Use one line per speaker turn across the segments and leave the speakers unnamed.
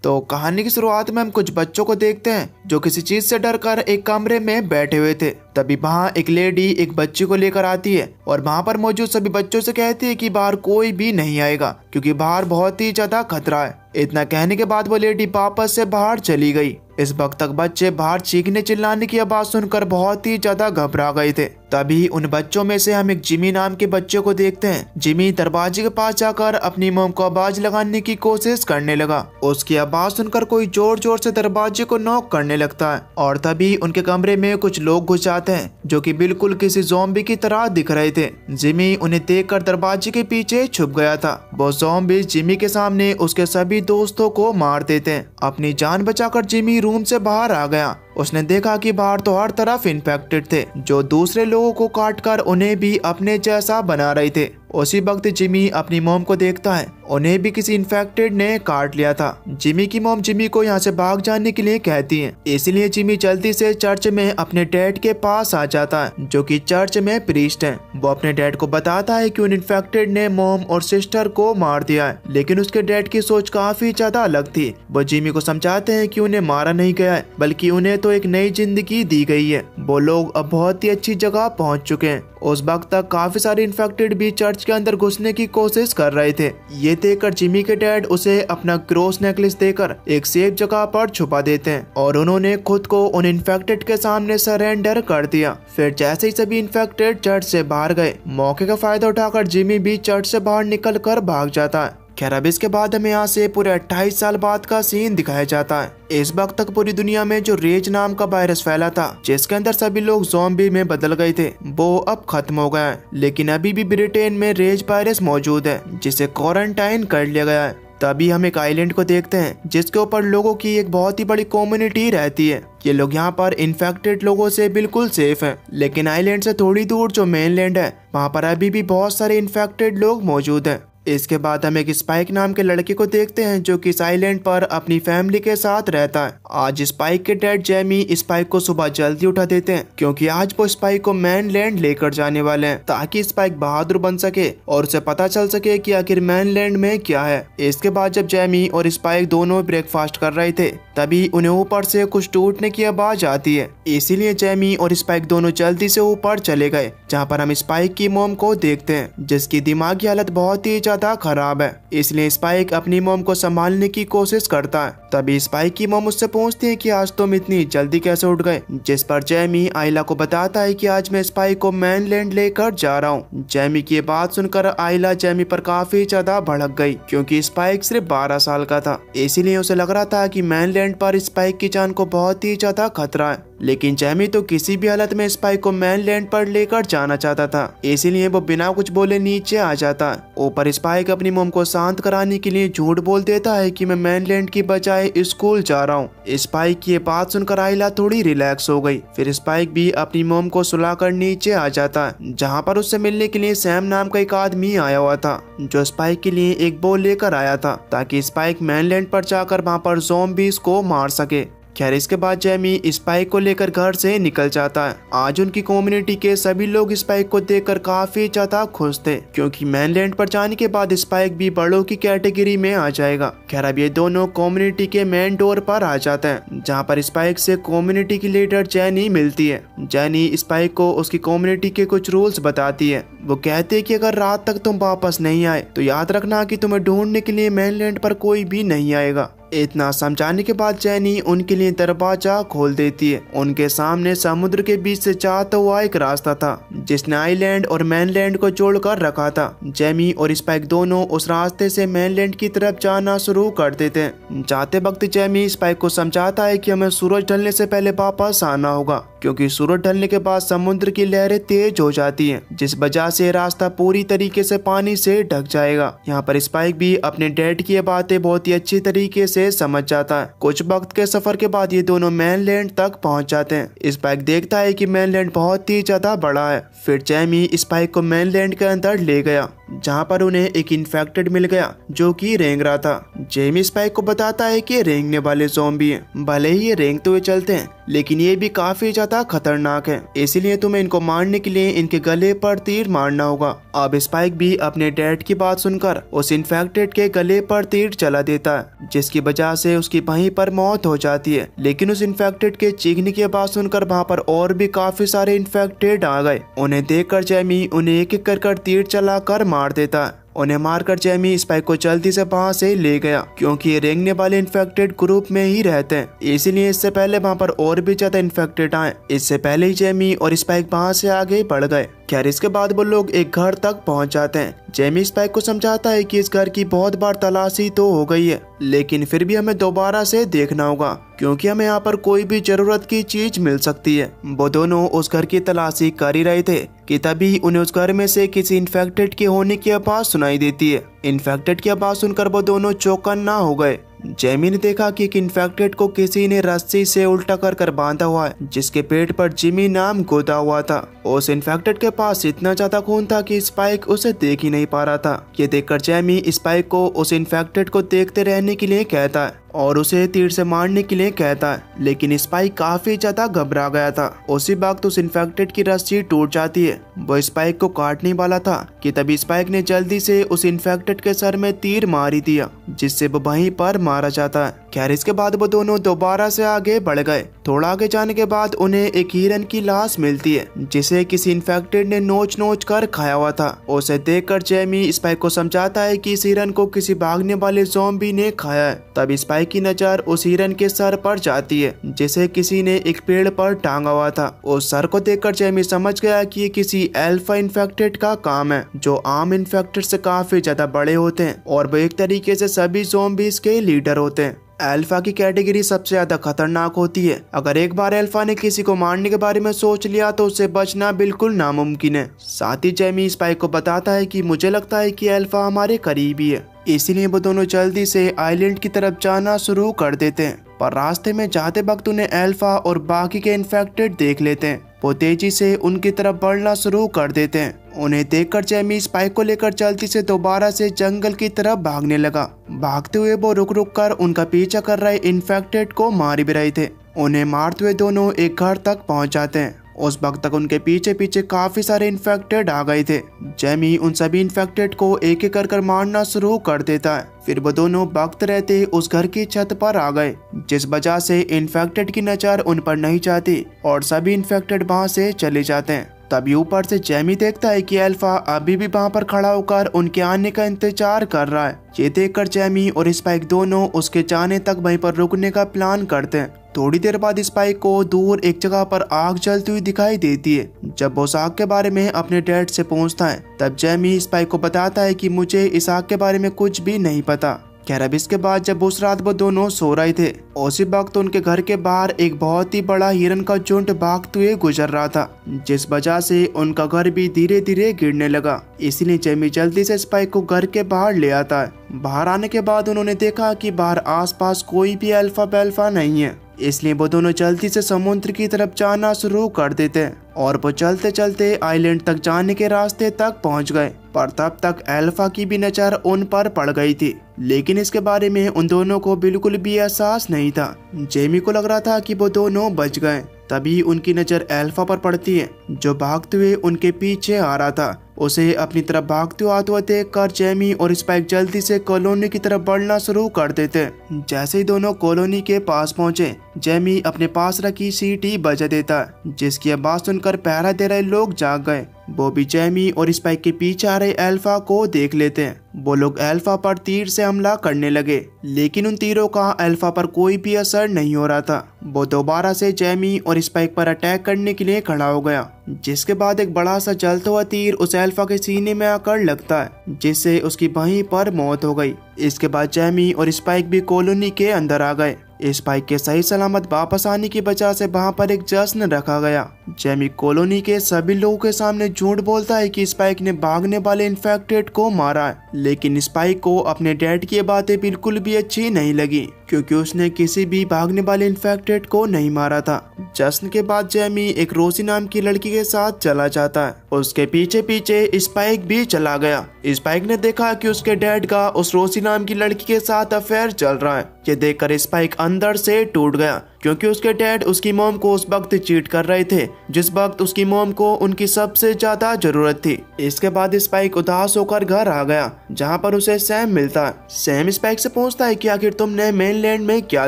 तो कहानी की शुरुआत में हम कुछ बच्चों को देखते हैं जो किसी चीज से डर कर एक कमरे में बैठे हुए थे। तभी वहाँ एक लेडी एक बच्ची को लेकर आती है और वहाँ पर मौजूद सभी बच्चों से कहती है कि बाहर कोई भी नहीं आएगा क्योंकि बाहर बहुत ही ज्यादा खतरा है। इतना कहने के बाद वो लेडी वापस से बाहर चली गई। इस वक्त तक बच्चे बाहर चीखने चिल्लाने की आवाज सुनकर बहुत ही ज्यादा घबरा गए थे। तभी उन बच्चों में से हम एक जिमी नाम के बच्चे को देखते हैं। जिमी दरवाजे के पास जाकर अपनी मॉम को आवाज लगाने की कोशिश करने लगा। उसकी आवाज सुनकर कोई जोर जोर से दरवाजे को नॉक करने लगता है और तभी उनके कमरे में कुछ लोग घुस जाते हैं जो कि बिल्कुल किसी ज़ॉम्बी की तरह दिख रहे थे। जिमी उन्हें देखकर दरवाजे के पीछे छुप गया था। वो ज़ॉम्बी जिमी के सामने उसके सभी दोस्तों को मार देते हैं। अपनी जान बचाकर जिमी रूम से बाहर आ गया। उसने देखा कि बाहर तो हर तरफ इन्फेक्टेड थे जो दूसरे लोगों को काटकर उन्हें भी अपने जैसा बना रहे थे। उसी वक्त जिमी अपनी मॉम को देखता है, उन्हें भी किसी इन्फेक्टेड ने काट लिया था। जिमी की मॉम जिमी को यहाँ से भाग जाने के लिए कहती है, इसलिए जिमी जल्दी से चर्च में अपने डैड के पास आ जाता है जो कि चर्च में प्रीस्ट है। वो अपने डैड को बताता है कि उन इन्फेक्टेड ने मॉम और सिस्टर को मार दिया है, लेकिन उसके डैड की सोच काफी ज्यादा अलग थी। वो जिमी को समझाते हैं कि उन्हें मारा नहीं गया है बल्कि उन्हें तो एक नई जिंदगी दी गई है। वो लोग अब बहुत ही अच्छी जगह पहुंच चुके हैं। उस वक्त तक काफी सारे इन्फेक्टेड भी चर्च के अंदर घुसने की कोशिश कर रहे थे। ये देखकर जिमी के डैड उसे अपना क्रॉस नेकलेस देकर एक सेफ जगह पर छुपा देते हैं और उन्होंने खुद को उन इन्फेक्टेड के सामने सरेंडर कर दिया। फिर जैसे ही सभी इन्फेक्टेड चर्च से बाहर गए, मौके का फायदा उठाकर जिमी भी चर्च से बाहर निकल कर भाग जाता है। खैर अब इसके बाद हमें यहाँ से पूरे 28 साल बाद का सीन दिखाया जाता है। इस वक्त तक पूरी दुनिया में जो रेज नाम का वायरस फैला था जिसके अंदर सभी लोग ज़ॉम्बी में बदल गए थे, वो अब खत्म हो गया है। लेकिन अभी भी ब्रिटेन में रेज वायरस मौजूद है जिसे क्वारंटाइन कर लिया गया है। तभी हम एक आइलैंड को देखते हैं जिसके ऊपर लोगों की एक बहुत ही बड़ी कम्युनिटी रहती है। ये लोग यहाँ पर इन्फेक्टेड लोगों से बिल्कुल सेफ हैं, लेकिन आइलैंड से थोड़ी दूर जो मेनलैंड है वहाँ पर अभी भी बहुत सारे इन्फेक्टेड लोग मौजूद हैं। इसके बाद हम एक स्पाइक नाम के लड़के को देखते हैं जो कि इस आइलैंड पर अपनी फैमिली के साथ रहता है। आज स्पाइक के डैड जेमी स्पाइक को सुबह जल्दी उठा देते हैं क्योंकि आज वो स्पाइक को मेनलैंड लेकर जाने वाले हैं ताकि स्पाइक बहादुर बन सके और उसे पता चल सके कि आखिर मेनलैंड में क्या है। इसके बाद जब जेमी और स्पाइक दोनों ब्रेकफास्ट कर रहे थे तभी उन्हें ऊपर से कुछ टूटने की आवाज आती है। इसीलिए जेमी और स्पाइक दोनों जल्दी से ऊपर चले गए जहाँ पर हम स्पाइक की मॉम को देखते हैं जिसकी दिमागी हालत बहुत ही ज्यादा खराब है। इसलिए स्पाइक अपनी मॉम को संभालने की कोशिश करता है। तभी स्पाइक की मॉम उससे पूछती है कि आज तुम इतनी जल्दी कैसे उठ गए, जिस पर जेमी आइला को बताता है कि आज मैं स्पाइक को मेनलैंड लेकर जा रहा हूँ। जेमी की बात सुनकर आइला जेमी पर काफी ज्यादा भड़क गई क्योंकि स्पाइक सिर्फ 12 साल का था। इसीलिए उसे लग रहा था कि मेनलैंड पर स्पाइक की जान को बहुत ही ज्यादा खतरा है, लेकिन जेमी तो किसी भी हालत में स्पाइक को मेनलैंड पर लेकर जाना चाहता था। इसीलिए वो बिना कुछ बोले नीचे आ जाता है। ऊपर स्पाइक अपनी मॉम को शांत कराने के लिए झूठ बोल देता है कि मैं मेनलैंड की बजाय स्कूल जा रहा हूँ। स्पाइक की ये बात सुनकर आइला थोड़ी रिलैक्स हो गई। फिर स्पाइक भी अपनी मॉम को सुलाकर नीचे आ जाता है जहाँ पर उससे मिलने के लिए सैम नाम का एक आदमी आया हुआ था जो स्पाइक के लिए एक बॉल लेकर आया था ताकि स्पाइक मेनलैंड पर जाकर वहाँ पर ज़ॉम्बीज़ को मार सके। खैर इसके बाद जेमी स्पाइक को लेकर घर से निकल जाता है। आज उनकी कम्युनिटी के सभी लोग स्पाइक को देखकर काफी ज्यादा खुश थे क्योंकि मेनलैंड पर जाने के बाद स्पाइक भी बड़ों की कैटेगरी में आ जाएगा। खैर अब ये दोनों कम्युनिटी के मेन डोर पर आ जाते हैं जहाँ पर स्पाइक से कम्युनिटी की लीडर जेनी मिलती है। जेनी स्पाइक को उसकी कम्युनिटी के कुछ रूल्स बताती है। वो कहते हैं कि अगर रात तक तुम वापस नहीं आए तो याद रखना कि तुम्हें ढूंढने के लिए मेनलैंड पर कोई भी नहीं आएगा। इतना समझाने के बाद जेनी उनके लिए दरवाजा खोल देती है। उनके सामने समुद्र के बीच से जाता हुआ एक रास्ता था जिसने आइलैंड और मेनलैंड को जोड़कर रखा था। जेमी और स्पाइक दोनों उस रास्ते से मेनलैंड की तरफ जाना शुरू कर देते हैं। जाते वक्त जेमी स्पाइक को समझाता है कि हमें सूरज ढलने से पहले वापस आना होगा क्योंकि सूरज ढलने के बाद समुद्र की लहरें तेज हो जाती हैं जिस वजह से रास्ता पूरी तरीके से पानी से ढक जाएगा। यहाँ पर स्पाइक भी अपने डैड की बातें बहुत ही अच्छी तरीके से समझ जाता है। कुछ वक्त के सफर के बाद ये दोनों मेनलैंड तक पहुंच जाते हैं। स्पाइक देखता है कि मेनलैंड बहुत ही ज्यादा बड़ा है। फिर जेमी स्पाइक को मेनलैंड के अंदर ले गया। जहाँ पर उन्हें एक इन्फेक्टेड मिल गया जो कि रेंग रहा था। जेमी स्पाइक को बताता है कि रेंगने वाले ज़ॉम्बी हैं। भले ही ये रेंगते हुए चलते हैं लेकिन ये भी काफी ज्यादा खतरनाक है, इसलिए तुम्हें इनको मारने के लिए इनके गले पर तीर मारना होगा। अब स्पाइक भी अपने डैड की बात सुनकर उस इन्फेक्टेड के गले पर तीर चला देता है, जिसकी वजह से उसकी वहीं पर मौत हो जाती है। लेकिन उस इन्फेक्टेड के चीखने की आवाज सुनकर वहाँ पर और भी काफी सारे इन्फेक्टेड आ गए। उन्हें देखकर जेमी उन्हें एक एक कर तीर चलाकर मार देता है। उन्हें मारकर जेमी स्पाइक को जल्दी से वहाँ से ले गया, क्योंकि ये रेंगने वाले इन्फेक्टेड ग्रुप में ही रहते हैं, इसीलिए इससे पहले वहाँ पर और भी ज्यादा इन्फेक्टेड आए। इससे पहले ही जेमी और स्पाइक वहाँ से आगे बढ़ गए। खैर इसके बाद वो लोग एक घर तक पहुँच जाते हैं। जेमी स्पाइक को समझाता है कि इस घर की बहुत बार तलाशी तो हो गई है, लेकिन फिर भी हमें दोबारा से देखना होगा, क्योंकि हमें यहाँ पर कोई भी जरूरत की चीज मिल सकती है। वो दोनों उस घर की तलाशी कर ही रहे थे कि तभी उन्हें उस घर में से किसी इन्फेक्टेड के होने की आवाज सुनाई देती है। इन्फेक्टेड की आवाज सुनकर वो दोनों चौकन्ना हो गए। जेमी ने देखा कि एक इन्फेक्टेड को किसी ने रस्सी से उल्टा कर बांधा हुआ है, जिसके पेट पर जिमी नाम गोदा हुआ था। उस इन्फेक्टेड के पास इतना ज्यादा खून था कि स्पाइक उसे देख ही नहीं पा रहा था। ये देखकर जेमी स्पाइक को उस इन्फेक्टेड को देखते रहने के लिए कहता है और उसे तीर से मारने के लिए कहता है, लेकिन स्पाइक काफी ज्यादा घबरा गया था। उसी वक्त उस इन्फेक्टेड की रस्सी टूट जाती है। वो स्पाइक को काटने वाला था कि तभी स्पाइक ने जल्दी से उस इन्फेक्टेड के सर में तीर मार ही दिया, जिससे वो वहीं पर मारा जाता है। खैर इसके बाद वो दोनों दोबारा से आगे बढ़ गए। थोड़ा आगे जाने के बाद उन्हें एक हिरन की लाश मिलती है, जिसे किसी इन्फेक्टेड ने नोच कर खाया हुआ था। उसे देखकर जेमी स्पाइक को समझाता है कि इस हिरन को किसी भागने वाले ज़ॉम्बी ने खाया है। तब स्पाइक की नजर उस हिरन के सर पर जाती है, जिसे किसी ने एक पेड़ पर टांगा हुआ था। उस सर को देखकर जेमी समझ गया कि ये किसी अल्फा इन्फेक्टेड का काम है, जो आम इन्फेक्टेड से काफी ज्यादा बड़े होते हैं और वो एक तरीके से सभी ज़ॉम्बीज के लीडर होते हैं। अल्फा की कैटेगरी सबसे ज्यादा खतरनाक होती है। अगर एक बार अल्फा ने किसी को मारने के बारे में सोच लिया तो उससे बचना बिल्कुल नामुमकिन है। साथ ही जेमी स्पाइक को बताता है कि मुझे लगता है कि अल्फा हमारे करीबी है, इसीलिए वो दोनों जल्दी से आइलैंड की तरफ जाना शुरू कर देते हैं। पर रास्ते में जाते वक्त उन्हें अल्फा और बाकी के इन्फेक्टेड देख लेते हैं। वो तेजी से उनकी तरफ बढ़ना शुरू कर देते हैं। उन्हें देखकर जेमी स्पाइक को लेकर जल्दी से दोबारा से जंगल की तरफ भागने लगा। भागते हुए वो रुक कर उनका पीछा कर रहे इन्फेक्टेड को मार भी रहे थे। उन्हें मारते हुए दोनों एक घर तक पहुंच जाते हैं। उस वक्त तक उनके पीछे पीछे काफी सारे इन्फेक्टेड आ गए थे। जेमी उन सभी इन्फेक्टेड को एक एक कर मारना शुरू कर देता है। फिर वो दोनों वक्त रहते उस घर की छत पर आ गए, जिस वजह से इन्फेक्टेड की नजर उन पर नहीं जाती और सभी इन्फेक्टेड वहां से चले जाते हैं। तभी ऊपर से जेमी देखता है कि अल्फा अभी भी वहां पर खड़ा होकर उनके आने का इंतजार कर रहा है। ये देखकर जेमी और स्पाइक दोनों उसके जाने तक वहीं पर रुकने का प्लान करते हैं। थोड़ी देर बाद स्पाइक को दूर एक जगह पर आग जलती हुई दिखाई देती है। जब वो उस आग के बारे में अपने डैड से पूछता है, तब जेमी स्पाइक को बताता है कि मुझे इस आग के बारे में कुछ भी नहीं पता। खैर अब इसके बाद जब उस रात वो दोनों सो रहे थे, उसी वक्त उनके घर के बाहर एक बहुत ही बड़ा हिरन का झुंड भागते हुए गुजर रहा था, जिस वजह से उनका घर भी धीरे धीरे गिरने लगा। इसलिए जेमी जल्दी से स्पाइक को घर के बाहर ले आता है। बाहर आने के बाद उन्होंने देखा कि बाहर आसपास कोई भी अल्फा बेल्फा नहीं है, इसलिए वो दोनों जल्दी से समुद्र की तरफ जाना शुरू कर देते हैं और वो चलते चलते आइलैंड तक जाने के रास्ते तक पहुंच गए। पर तब तक अल्फा की भी नजर उन पर पड़ गई थी, लेकिन इसके बारे में उन दोनों को बिल्कुल भी एहसास नहीं था। जेमी को लग रहा था कि वो दोनों बच गए। तभी उनकी नजर अल्फा पर पड़ती है, जो भागते हुए उनके पीछे आ रहा था। उसे अपनी तरफ भागते हुए देखकर जेमी और स्पाइक जल्दी से कॉलोनी की तरफ बढ़ना शुरू कर देते। जैसे ही दोनों कॉलोनी के पास पहुंचे, जेमी अपने पास रखी सीटी बजा देता, जिसकी आवाज सुनकर पहरा दे रहे लोग जाग गए। वो भी जेमी और स्पाइक के पीछे आ रहे अल्फा को देख लेते हैं। वो लोग अल्फा पर तीर से हमला करने लगे, लेकिन उन तीरों का अल्फा पर कोई भी असर नहीं हो रहा था। वो दोबारा से जेमी और स्पाइक पर अटैक करने के लिए खड़ा हो गया, जिसके बाद एक बड़ा सा जलता हुआ तीर उस अल्फा के सीने में आकर लगता है, जिससे उसकी वहीं पर मौत हो गई। इसके बाद जेमी और स्पाइक भी कॉलोनी के अंदर आ गए। स्पाइक के सही सलामत वापस आने की वजह से वहाँ पर एक जश्न रखा गया। जेमी कॉलोनी के सभी लोगों के सामने झूठ बोलता है कि स्पाइक ने भागने वाले इन्फेक्टेड को मारा है, लेकिन स्पाइक को अपने डैड की बातें बिल्कुल भी अच्छी नहीं लगी क्योंकि उसने किसी भी भागने वाले इन्फेक्टेड को नहीं मारा था। जश्न के बाद जेमी एक रोसी नाम की लड़की के साथ चला जाता है। उसके पीछे पीछे स्पाइक भी चला गया। स्पाइक ने देखा कि उसके डैड का उस रोसी नाम की लड़की के साथ अफेयर चल रहा है। ये देखकर स्पाइक अंदर से टूट गया क्योंकि उसके डैड उसकी मॉम को उस वक्त चीट कर रहे थे जिस वक्त उसकी मॉम को उनकी सबसे ज्यादा जरूरत थी। इसके बाद स्पाइक उदास होकर घर आ गया जहाँ पर उसे सैम मिलता है। सैम स्पाइक से पूछता है कि आखिर तुमने मेनलैंड में क्या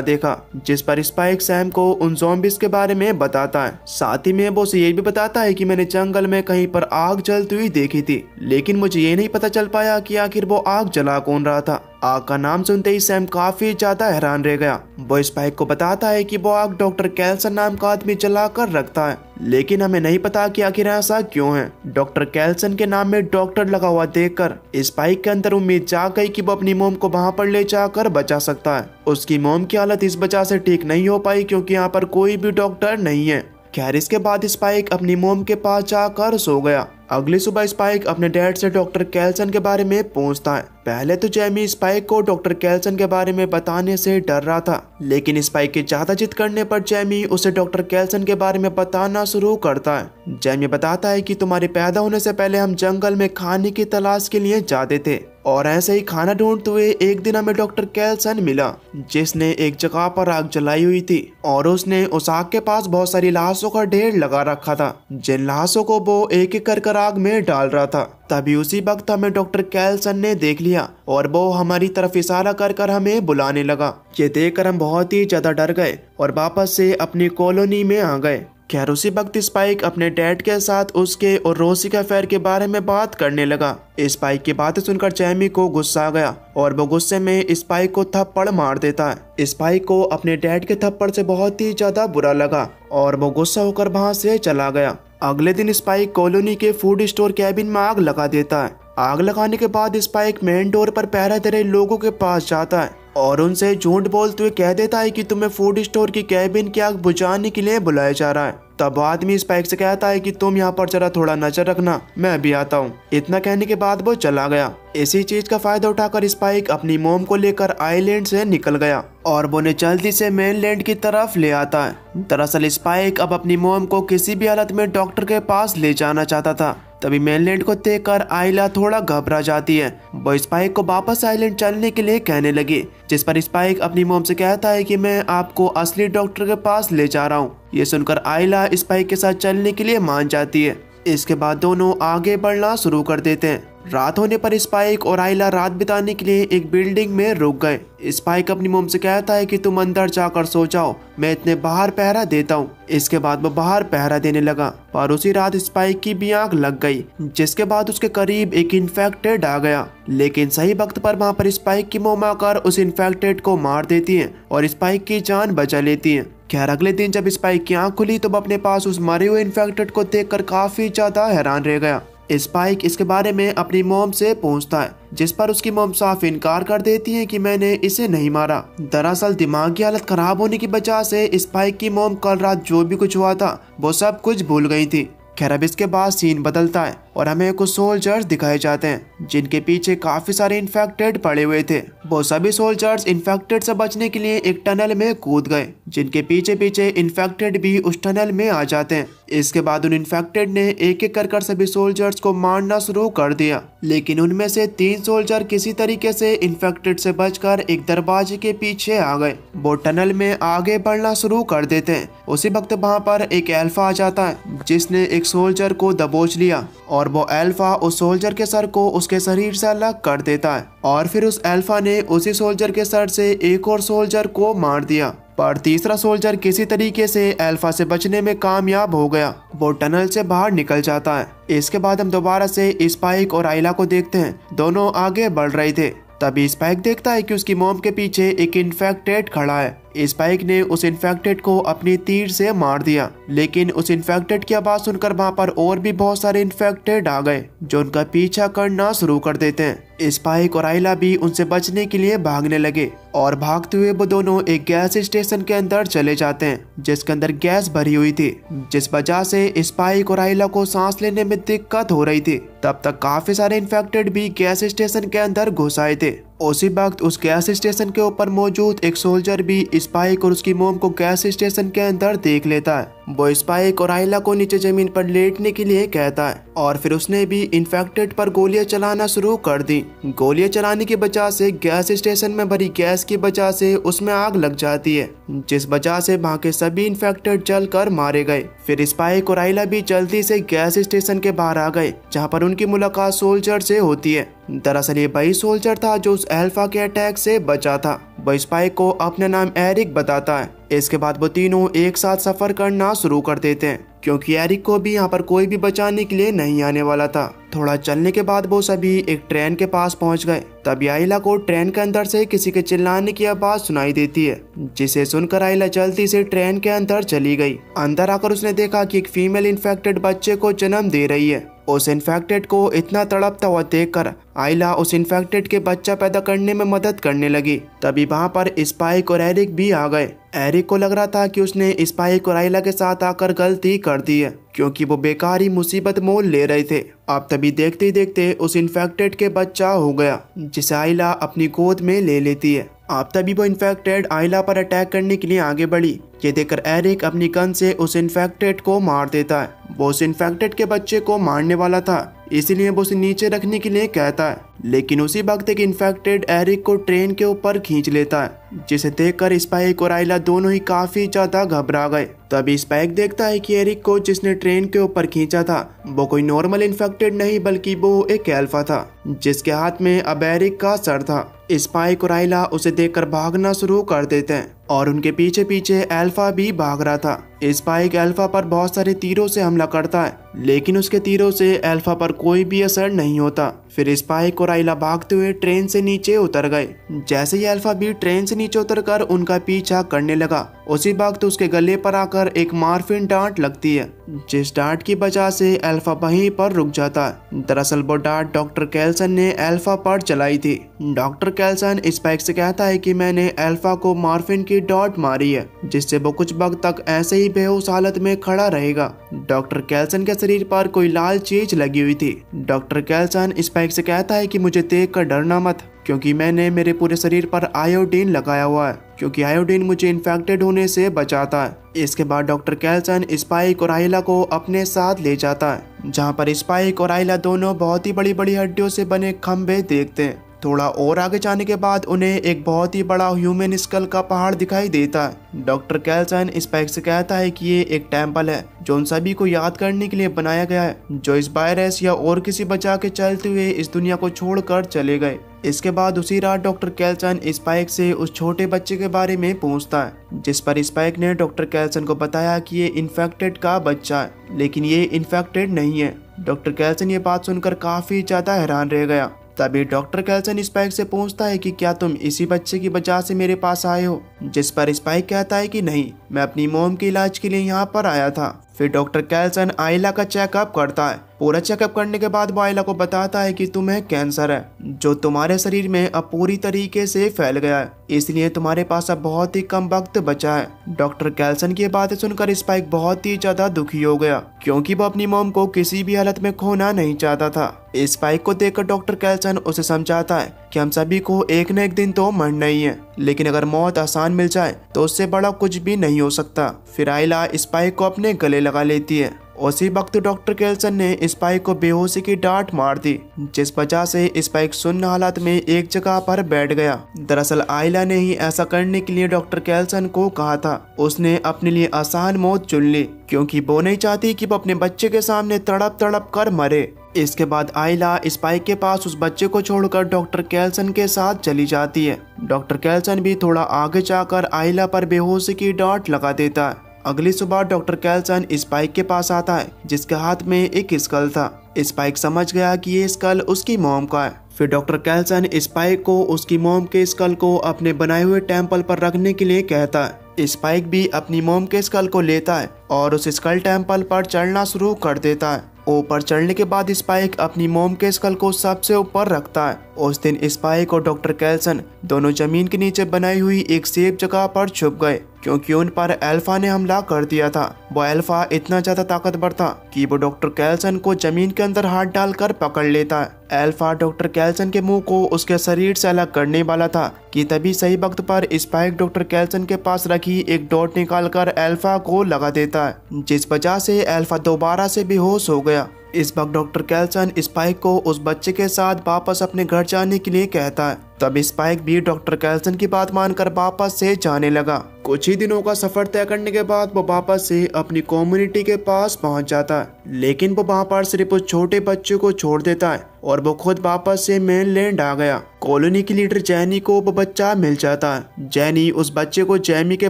देखा, जिस पर स्पाइक सैम को उन ज़ॉम्बीज़ के बारे में बताता है। साथ ही में वो उसे ये भी बताता है कि मैंने जंगल में कहीं पर आग जलती हुई देखी थी, लेकिन मुझे ये नहीं पता चल पाया कि आखिर वो आग जला कौन रहा था। आग का नाम सुनते ही सैम काफी ज्यादा हैरान रह गया। वो स्पाइक को बताता है कि वो आग डॉक्टर कैल्सन नाम का आदमी जला कर रखता है, लेकिन हमें नहीं पता कि आखिर ऐसा क्यों है। डॉक्टर कैल्सन के नाम में डॉक्टर लगा हुआ देखकर स्पाइक के अंदर उम्मीद जाग गई कि वो अपनी मोम को वहां पर ले जाकर बचा सकता है। उसकी मोम की हालत इस वजह से ठीक नहीं हो पाई क्योंकि यहाँ पर कोई भी डॉक्टर नहीं है। खैर इसके बाद स्पाइक अपनी मोम के पास जाकर सो गया। अगली सुबह स्पाइक अपने डैड से डॉक्टर कैल्सन के बारे में पूछता है। पहले तो जेमी स्पाइक को डॉक्टर कैल्सन के बारे में बताने से डर रहा था, लेकिन स्पाइक की ज्यादा जिद करने पर जेमी उसे डॉक्टर कैल्सन के बारे में बताना शुरू करता है। जेमी बताता है कि तुम्हारे पैदा होने से पहले हम जंगल में खाने की तलाश के लिए जाते थे और ऐसे ही खाना ढूंढते हुए एक दिन हमें डॉक्टर कैल्सन मिला जिसने एक जगह पर आग जलाई हुई थी और उसने उस आग के पास बहुत सारी लाशों का ढेर लगा रखा था, जिन लाशों को वो एक एक कर आग में डाल रहा था। तभी उसी वक्त हमें डॉक्टर कैल्सन ने देख लिया और वो हमारी तरफ इशारा कर हमें बुलाने लगा। ये देखकर हम बहुत ही ज्यादा डर गए और वापस से अपनी कॉलोनी में आ गए। खैर उसी वक्त स्पाइक अपने डैड के साथ उसके और रोसी के अफेयर के बारे में बात करने लगा। स्पाइक की बातें सुनकर जेमी को गुस्सा आ गया और वो गुस्से में स्पाइक को थप्पड़ मार देता है। स्पाइक को अपने डैड के थप्पड़ से बहुत ही ज्यादा बुरा लगा और वो गुस्सा होकर वहां से चला गया। अगले दिन स्पाइक कॉलोनी के फूड स्टोर कैबिन में आग लगा देता है। आग लगाने के बाद स्पाइक मेन डोर पर पहरा दे रहे लोगों के पास जाता है और उनसे झूठ बोलते हुए कह देता है कि तुम्हें फूड स्टोर की कैबिन की आग बुझाने के लिए बुलाया जा रहा है। तब आदमी स्पाइक से कहता है कि तुम यहाँ पर जरा थोड़ा नजर रखना, मैं अभी आता हूँ। इतना कहने के बाद वो चला गया। इसी चीज का फायदा उठाकर स्पाइक अपनी मोम को लेकर आइलैंड से निकल गया और वो उन्हें जल्दी से मेनलैंड की तरफ ले आता है। दरअसल स्पाइक अब अपनी मोम को किसी भी हालत में डॉक्टर के पास ले जाना चाहता था। तभी मेनलैंड को देखकर आइला थोड़ा घबरा जाती है। वो स्पाइक को वापस आइलैंड चलने के लिए कहने लगी, जिस पर स्पाइक अपनी मोम से कहता है कि मैं आपको असली डॉक्टर के पास ले जा रहा हूँ। ये सुनकर आइला स्पाइक के साथ चलने के लिए मान जाती है। इसके बाद दोनों आगे बढ़ना शुरू कर देते हैं। रात होने पर स्पाइक और आइला रात बिताने के लिए एक बिल्डिंग में रुक गए। स्पाइक अपनी मोम से कहता है कि तुम अंदर जाकर सो जाओ, मैं इतने बाहर पहरा देता हूँ। इसके बाद वो बाहर पहरा देने लगा पर उसी रात स्पाइक की भी आग लग गई, जिसके बाद उसके करीब एक इन्फेक्टेड आ गया। लेकिन सही वक्त पर वहाँ पर स्पाइक की मोम आकर उस इन्फेक्टेड को मार देती है और स्पाइक की जान बचा लेती है। खैर अगले दिन जब स्पाइक की आँख खुली तो वो अपने पास उस मरे हुए इन्फेक्टेड को देखकर काफी ज्यादा हैरान रह गया। स्पाइक इसके बारे में अपनी मोम से पूछता है, जिस पर उसकी मोम साफ इनकार कर देती है कि मैंने इसे नहीं मारा। दरअसल दिमाग की हालत खराब होने की वजह से स्पाइक की मोम कल रात जो भी कुछ हुआ था वो सब कुछ भूल गई थी। खैर अब इसके बाद सीन बदलता है और हमें कुछ सोल्जर्स दिखाए जाते हैं जिनके पीछे काफी सारे इन्फेक्टेड पड़े हुए थे। वो सभी सोल्जर्स इन्फेक्टेड से बचने के लिए एक टनल में कूद गए, जिनके पीछे पीछे इन्फेक्टेड भी उस टनल में आ जाते हैं। इसके बाद उन इन्फेक्टेड ने एक एक कर सभी सोल्जर्स को मारना शुरू कर दिया, लेकिन उनमें से 3 सोल्जर किसी तरीके से इन्फेक्टेड से बचकर एक दरवाजे के पीछे आ गए। वो टनल में आगे बढ़ना शुरू कर देते हैं। उसी वक्त वहाँ पर एक एल्फा आ जाता है जिसने एक सोल्जर को दबोच लिया और वो एल्फा उस सोल्जर के सर को उसके शरीर से अलग कर देता है और फिर उस एल्फा ने उसी सोल्जर के सर से एक और सोल्जर को मार दिया। पर तीसरा सोल्जर किसी तरीके से एल्फा से बचने में कामयाब हो गया। वो टनल से बाहर निकल जाता है। इसके बाद हम दोबारा से स्पाइक और आइला को देखते हैं। दोनों आगे बढ़ रहे थे। तभी स्पाइक देखता है कि उसकी मोम के पीछे एक इन्फेक्टेड खड़ा है। स्पाइक ने उस इन्फेक्टेड को अपनी तीर से मार दिया, लेकिन उस इन्फेक्टेड की आवाज सुनकर वहाँ पर और भी बहुत सारे इन्फेक्टेड आ गए जो उनका पीछा करना शुरू कर देते हैं। स्पाइक और आइला भी उनसे बचने के लिए भागने लगे और भागते हुए वो दोनों एक गैस स्टेशन के अंदर चले जाते हैं जिसके अंदर गैस भरी हुई थी, जिस वजह से स्पाइक और आइला को सांस लेने में दिक्कत हो रही थी। तब तक काफी सारे इन्फेक्टेड भी गैस स्टेशन के अंदर घुस आए थे। उसी वक्त उस गैस स्टेशन के ऊपर मौजूद एक सोल्जर भी स्पाइक और उसकी मोम को गैस स्टेशन के अंदर देख लेता है। वो स्पाइक और आइला को नीचे जमीन पर लेटने के लिए कहता है और फिर उसने भी इन्फेक्टेड पर गोलियां चलाना शुरू कर दी। गोलियां चलाने की वजह से गैस स्टेशन में भरी गैस की वजह से उसमें आग लग जाती है, जिस वजह से वहाँ के सभी इन्फेक्टेड जलकर मारे गए। फिर स्पाइक और आइला भी जल्दी से गैस स्टेशन के बाहर आ गए जहाँ पर उनकी मुलाकात सोल्जर से होती है। दरअसल ये वही सोल्जर था जो उस अल्फा के अटैक से बचा था। वो स्पाइक को अपना नाम एरिक बताता है। इसके बाद वो तीनों एक साथ सफर करना शुरू कर देते हैं क्योंकि एरिक को भी यहाँ पर कोई भी बचाने के लिए नहीं आने वाला था। थोड़ा चलने के बाद वो सभी एक ट्रेन के पास पहुंच गए। तभी आइला को ट्रेन के अंदर से किसी के चिल्लाने की आवाज सुनाई देती है, जिसे सुनकर आइला जल्दी से ट्रेन के अंदर चली गई। अंदर आकर उसने देखा कि एक फीमेल इन्फेक्टेड बच्चे को जन्म दे रही है। उस इन्फेक्टेड को इतना तड़पता हुआ देखकर आइला उस इन्फेक्टेड के बच्चा पैदा करने में मदद करने लगी। तभी वहाँ पर स्पाइक और एरिक भी आ गए। एरिक को लग रहा था कि उसने स्पाइक और आइला के साथ आकर गलती कर दी है क्योंकि वो बेकार ही मुसीबत मोल ले रहे थे। अब तभी देखते ही देखते उस इन्फेक्टेड के बच्चा हो गया, जिसे आइला अपनी गोद में ले लेती है। अब तभी वो इन्फेक्टेड आइला पर अटैक करने के लिए आगे बढ़ी। ये देखकर एरिक अपनी गन से उस इन्फेक्टेड को मार देता है। वो उस इन्फेक्टेड के बच्चे को मारने वाला था, इसीलिए वो उसे नीचे रखने के लिए कहता है, लेकिन उसी वक्त एक इन्फेक्टेड एरिक को ट्रेन के ऊपर खींच लेता है, जिसे देखकर स्पाइक और आइला दोनों ही काफी ज्यादा घबरा गए। तभी स्पाइक देखता है कि एरिक को जिसने ट्रेन के ऊपर खींचा था वो कोई नॉर्मल इन्फेक्टेड नहीं बल्कि वो एक अल्फा था, जिसके हाथ में अब एरिक का सर था। स्पाइक और आइला उसे देखकर भागना शुरू कर देते हैं और उनके पीछे पीछे अल्फा भी भाग रहा था। स्पाइक अल्फा पर बहुत सारे तीरों से हमला करता है, लेकिन उसके तीरों से अल्फा पर कोई भी असर नहीं होता। फिर स्पाइक और आइला भागते हुए ट्रेन से नीचे उतर गए। जैसे ही अल्फा भी ट्रेन से नीचे उतरकर उनका पीछा करने लगा, उसी वक्त उसके गले पर आकर एक मार्फिन डांट लगती है, जिस डांट की वजह से अल्फा वहीं पर रुक जाता है। दरअसल वो डांट डॉक्टर कैल्सन ने अल्फा पर चलाई थी। डॉक्टर कैल्सन स्पाइक से कहता है कि मैंने अल्फा को मार्फिन की डॉट मारी है, जिससे वो कुछ वक्त तक ऐसे ही बेहोश हालत में खड़ा रहेगा। डॉक्टर कैल्सन के शरीर पर कोई लाल चीज लगी हुई थी। डॉक्टर कैल्सन स्पाइक से कहता है कि मुझे देखकर डरना मत, क्योंकि मैंने मेरे पूरे शरीर पर आयोडीन लगाया हुआ है, क्योंकि आयोडीन मुझे इन्फेक्टेड होने से बचाता है। इसके बाद डॉक्टर कैल्सन स्पाइक और आइला को अपने साथ ले जाता है, जहां पर स्पाइक और आइला दोनों बहुत ही बड़ी बड़ी हड्डियों से बने खंभे देखते हैं। थोड़ा और आगे जाने के बाद उन्हें एक बहुत ही बड़ा ह्यूमन स्कल का पहाड़ दिखाई देता है। डॉक्टर कैल्सन स्पाइक से कहता है कि ये एक टेम्पल है जो उन सभी को याद करने के लिए बनाया गया है, जो इस वायरस या और किसी बचा के चलते हुए इस दुनिया को छोड़कर चले गए। इसके बाद उसी रात डॉक्टर कैल्सन स्पाइक से उस छोटे बच्चे के बारे में पूछता है, जिस पर स्पाइक ने डॉक्टर कैल्सन को बताया कि ये इन्फेक्टेड का बच्चा है, लेकिन ये इन्फेक्टेड नहीं है। डॉक्टर कैल्सन ये बात सुनकर काफी ज्यादा हैरान रह गया। तभी डॉक्टर कैल्सन स्पाइक से पूछता है कि क्या तुम इसी बच्चे की वजह से मेरे पास आए हो, जिस पर स्पाइक कहता है कि नहीं, मैं अपनी मोम के इलाज के लिए यहाँ पर आया था। फिर डॉक्टर कैल्सन आइला का चेकअप करता है। पूरा चेकअप करने के बाद वो आइला को बताता है कि तुम्हें कैंसर है, जो तुम्हारे शरीर में अब पूरी तरीके से फैल गया है, इसलिए तुम्हारे पास अब बहुत ही कम वक्त बचा है। डॉक्टर कैल्सन की बातें सुनकर स्पाइक बहुत ही ज्यादा दुखी हो गया, क्योंकि वो अपनी मोम को किसी भी हालत में खोना नहीं चाहता था। स्पाइक को देखकर डॉक्टर कैल्सन उसे समझाता है कि हम सभी को एक न एक दिन तो मरना ही है, लेकिन अगर मौत आसान मिल जाए तो उससे बड़ा कुछ भी नहीं हो सकता। फिर आइला स्पाइक को अपने गले लगा लेती है। उसी वक्त डॉक्टर कैल्सन ने स्पाइक को बेहोशी की डांट मार दी, जिस वजह से स्पाइक सुन्न हालत में एक जगह पर बैठ गया। दरअसल आइला ने ही ऐसा करने के लिए डॉक्टर कैल्सन को कहा था। उसने अपने लिए आसान मौत चुन ली, क्योंकि वो नहीं चाहती कि वो अपने बच्चे के सामने तड़प तड़प कर मरे। इसके बाद आइला स्पाइक के पास उस बच्चे को छोड़कर डॉक्टर कैल्सन के साथ चली जाती है। डॉक्टर कैल्सन भी थोड़ा आगे जाकर आइला पर बेहोशी की डांट लगा देता है। अगली सुबह डॉक्टर कैल्सन स्पाइक के पास आता है, जिसके हाथ में एक स्कल था। स्पाइक समझ गया कि ये स्कल उसकी मॉम का है। फिर डॉक्टर कैल्सन स्पाइक को उसकी मॉम के स्कल को अपने बनाए हुए टेम्पल पर रखने के लिए कहता है। स्पाइक भी अपनी मॉम के स्कल को लेता है और उस स्कल टेम्पल पर चढ़ना शुरू कर देता है। ऊपर चढ़ने के बाद स्पाइक अपनी मोम के स्कल को सबसे ऊपर रखता है। उस दिन स्पाइक और डॉक्टर कैल्सन दोनों जमीन के नीचे बनाई हुई एक सेफ जगह पर छुप गए, क्योंकि उन पर अल्फा ने हमला कर दिया था। वो अल्फा इतना ज्यादा ताकतवर था कि वो डॉक्टर कैल्सन को जमीन के अंदर हाथ डालकर पकड़ लेता है। अल्फा डॉक्टर कैल्सन के मुंह को उसके शरीर से अलग करने वाला था कि तभी सही वक्त पर स्पाइक डॉक्टर कैल्सन के पास रखी एक डॉट निकालकर अल्फा को लगा देता है, जिस वजह से अल्फा दोबारा से बेहोश हो गया। इस वक्त डॉक्टर कैल्सन स्पाइक को उस बच्चे के साथ वापस अपने घर जाने के लिए कहता है। तब स्पाइक भी डॉक्टर कैल्सन की बात मानकर वापस से जाने लगा। कुछ ही दिनों का सफर तय करने के बाद वो वापस से अपनी कम्युनिटी के पास पहुंच जाता है, लेकिन वो वहां पर सिर्फ उस छोटे बच्चे को छोड़ देता है और वो खुद वापस से मेनलैंड आ गया। कॉलोनी की लीडर जैनी को वो बच्चा मिल जाता है। जैनी उस बच्चे को जैमी के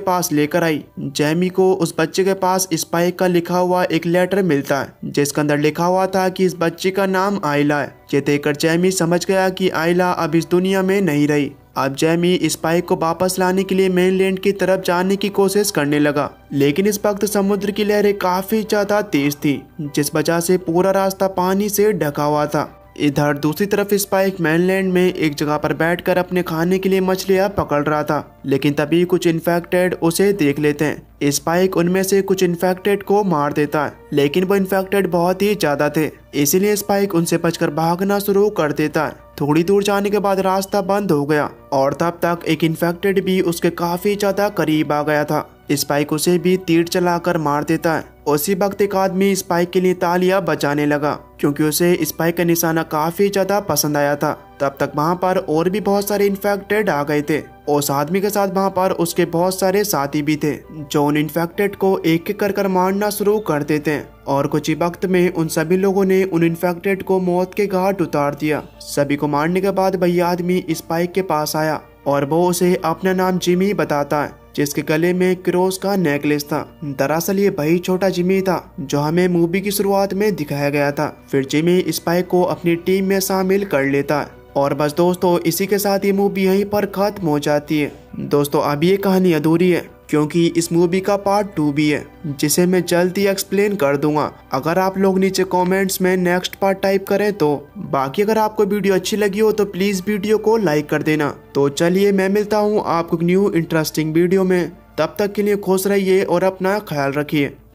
पास लेकर आई। जैमी को उस बच्चे के पास स्पाइक का लिखा हुआ एक लेटर मिलता है, जिसके अंदर लिखा हुआ था कि इस बच्चे का नाम आइला है। ये देखकर जैमी समझ गया कि आइला अब इस दुनिया में नहीं रही। अब जैमी स्पाइक को वापस लाने के लिए मेनलैंड की तरफ जाने की कोशिश करने लगा, लेकिन इस वक्त समुद्र की लहरें काफी ज्यादा तेज थी, जिस वजह से पूरा रास्ता पानी से ढका हुआ था। इधर दूसरी तरफ स्पाइक मेनलैंड में एक जगह पर बैठकर अपने खाने के लिए मछलियां पकड़ रहा था, लेकिन तभी कुछ इन्फेक्टेड उसे देख लेते हैं। स्पाइक उनमें से कुछ इन्फेक्टेड को मार देता है, लेकिन वो इन्फेक्टेड बहुत ही ज्यादा थे, इसीलिए स्पाइक उनसे बचकर भागना शुरू कर देता है। थोड़ी दूर जाने के बाद रास्ता बंद हो गया और तब तक एक इन्फेक्टेड भी उसके काफी ज्यादा करीब आ गया था। स्पाइक उसे भी तीर चलाकर मार देता है। उसी वक्त एक आदमी स्पाइक के लिए तालियां बजाने लगा, क्योंकि उसे स्पाइक का निशाना काफी ज्यादा पसंद आया था। तब तक वहां पर और भी बहुत सारे इन्फेक्टेड आ गए थे। उस आदमी के साथ वहां पर उसके बहुत सारे साथी भी थे, जो उन इन्फेक्टेड को एक एक कर मारना शुरू कर देते हैं। और कुछ ही वक्त में उन सभी लोगों ने उन इन्फेक्टेड को मौत के घाट उतार दिया। सभी को मारने के बाद वही आदमी स्पाइक के पास आया और वो उसे अपना नाम जिमी बताता है, जिसके गले में क्रोस का नेकलेस था। दरअसल ये वही छोटा जिमी था जो हमें मूवी की शुरुआत में दिखाया गया था। फिर जिमी स्पाइक को अपनी टीम में शामिल कर लेता है। और बस दोस्तों, इसी के साथ ये मूवी यहीं पर खत्म हो जाती है। दोस्तों, अब ये कहानी अधूरी है, क्योंकि इस मूवी का पार्ट 2 भी है, जिसे मैं जल्दी एक्सप्लेन कर दूंगा। अगर आप लोग नीचे कमेंट्स में नेक्स्ट पार्ट टाइप करें तो। बाकी अगर आपको वीडियो अच्छी लगी हो तो प्लीज वीडियो को लाइक कर देना। तो चलिए, मैं मिलता हूँ आपको न्यू इंटरेस्टिंग वीडियो में। तब तक के लिए खुश रहिए और अपना ख्याल रखिए।